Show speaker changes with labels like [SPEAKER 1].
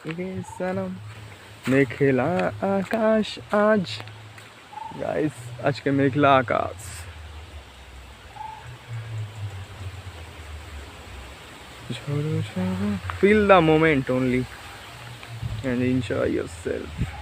[SPEAKER 1] ये सनम मेखला आकाश आज गाइस आज के मेखला आकाश छोड़ो छोड़ो feel the moment only and enjoy yourself